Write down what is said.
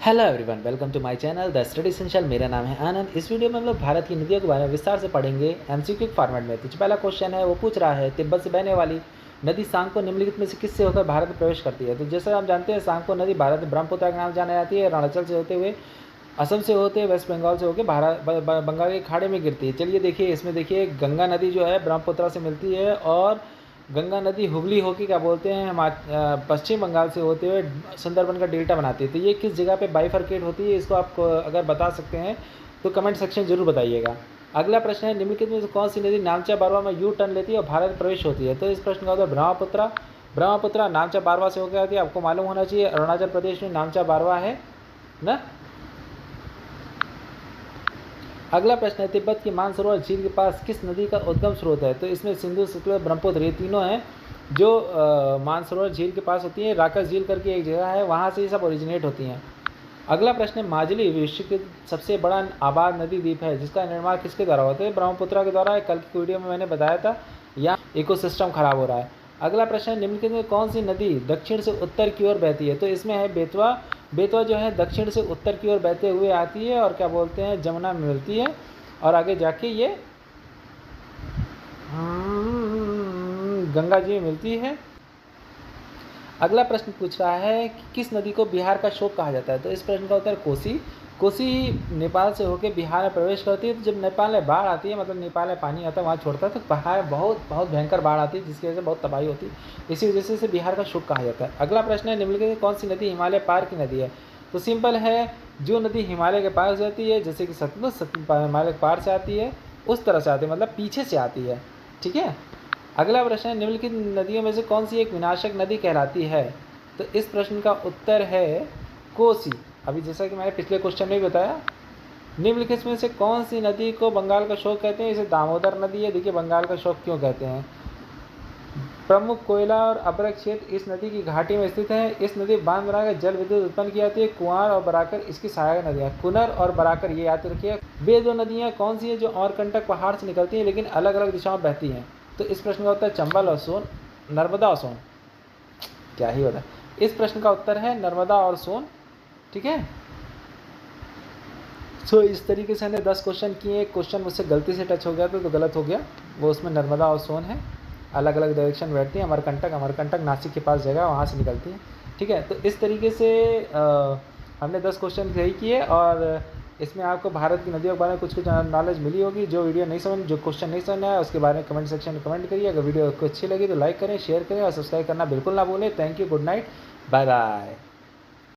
Hello everyone, welcome to my channel the study essential. मेरा नाम है आनंद। इस वीडियो में हम लोग भारत की नदियों के बारे में विस्तार से पढ़ेंगे एमसीक्यू फॉर्मेट में। तो जो पहला क्वेश्चन है वो पूछ रहा है, तिब्बत से बहने वाली नदी सांगपो निम्नलिखित में से किससे होकर भारत में प्रवेश करती है। तो जैसे हम जानते हैं, सांगपो नदी भारत में ब्रह्मपुत्र के नाम से जानी जाती है। अरुणाचल से होते हुए, असम से होते हुए, वेस्ट बंगाल से होकर बंगाल के खाड़ी में गिरती है। चलिए देखिए, इसमें देखिए गंगा नदी जो है ब्रह्मपुत्र से मिलती है, और गंगा नदी हुबली होकर क्या बोलते हैं पश्चिम बंगाल से होते हुए सुंदरबन का डेल्टा बनाती है। तो ये किस जगह पे बाइफरकेट होती है, इसको आप अगर बता सकते हैं तो कमेंट सेक्शन जरूर बताइएगा। अगला प्रश्न है, निम्नलिखित में से कौन सी नदी नामचा बारवा में यू टर्न लेती है और भारत प्रवेश होती है। तो इस प्रश्न का उत्तर ब्रह्मपुत्र नामचा बारवा से होकर आती है। आपको मालूम होना चाहिए अरुणाचल प्रदेश में नामचा बारवा है ना। अगला प्रश्न है, तिब्बत की मानसरोवर झील के पास किस नदी का उद्गम स्रोत है। तो इसमें सिंधु, सतलुज, ब्रह्मपुत्र ये तीनों हैं जो मानसरोवर झील के पास होती है। राकस झील करके एक जगह है, वहाँ से ये सब ओरिजिनेट होती हैं। अगला प्रश्न है, माजुली विश्व के सबसे बड़ा आबाद नदी द्वीप है जिसका निर्माण किसके द्वारा होता है। ब्रह्मपुत्र के द्वारा। कल की वीडियो में मैंने बताया था, यहाँ इकोसिस्टम खराब हो रहा है। अगला प्रश्न है, निम्नलिखित में कौन सी नदी दक्षिण से उत्तर की ओर बहती है। तो इसमें है बेतवा। बेतवा जो है दक्षिण से उत्तर की ओर बहते हुए आती है और क्या बोलते हैं जमुना में मिलती है, और आगे जाके ये गंगा जी में मिलती है। अगला प्रश्न पूछ रहा है कि किस नदी को बिहार का शोक कहा जाता है। तो इस प्रश्न का उत्तर कोसी। कोसी नेपाल से होकर बिहार में प्रवेश करती है। तो जब नेपाल में बाढ़ आती है, मतलब नेपाल में पानी आता है वहाँ छोड़ता है, तो बिहार बहुत बहुत भयंकर बाढ़ आती है जिसकी वजह से बहुत तबाही होती है। इसी वजह से इसे बिहार का शोक कहा जाता है। अगला प्रश्न है, निम्नलिखित में कौन सी नदी हिमालय पार की नदी है। तो सिंपल है, जो नदी हिमालय के पार से आती है, जैसे कि सतलुज हिमालय के पार से आती है, उस तरह से आती है, मतलब पीछे से आती है। ठीक है। अगला प्रश्न है, निम्नलिखित नदियों में से कौन सी एक विनाशक नदी कहलाती है। तो इस प्रश्न का उत्तर है कोसी। अभी जैसा कि मैंने पिछले क्वेश्चन में भी बताया, निम्नलिखित में से कौन सी नदी को बंगाल का शोक कहते हैं। इसे दामोदर नदी है। देखिए बंगाल का शोक क्यों कहते हैं। प्रमुख कोयला और अभ्रक क्षेत्र इस नदी की घाटी में स्थित है। इस नदी बांध बनाकर जल विद्युत उत्पन्न की जाती है। कुंवर और बराकर इसकी सहायक नदियाँ। कुनर और बराकर ये याद रखिए। वे दो नदियाँ कौन सी है जो अमरकंटक पहाड़ से निकलती हैं लेकिन अलग अलग दिशाओं में बहती हैं। तो इस प्रश्न का उत्तर चंबल और सोन, नर्मदा और सोन। क्या ही होता है। इस प्रश्न का उत्तर है नर्मदा और सोन। ठीक है। सो इस तरीके से हमने 10 क्वेश्चन किए। एक क्वेश्चन मुझसे गलती से टच हो गया था तो गलत हो गया, वो उसमें नर्मदा और सोन है, अलग अलग डायरेक्शन बैठती है। अमरकंटक नासिक के पास जगह, वहाँ से निकलती है। ठीक है। तो इस तरीके से हमने 10 क्वेश्चन सही किए, और इसमें आपको भारत की नदियों के बारे में कुछ नॉलेज मिली होगी। जो क्वेश्चन नहीं समझ आया उसके बारे में कमेंट सेक्शन में कमेंट करिए। अगर वीडियो आपको अच्छी लगी तो लाइक करें, शेयर करें और सब्सक्राइब करना बिल्कुल ना भूलें। Thank you, good night, bye bye.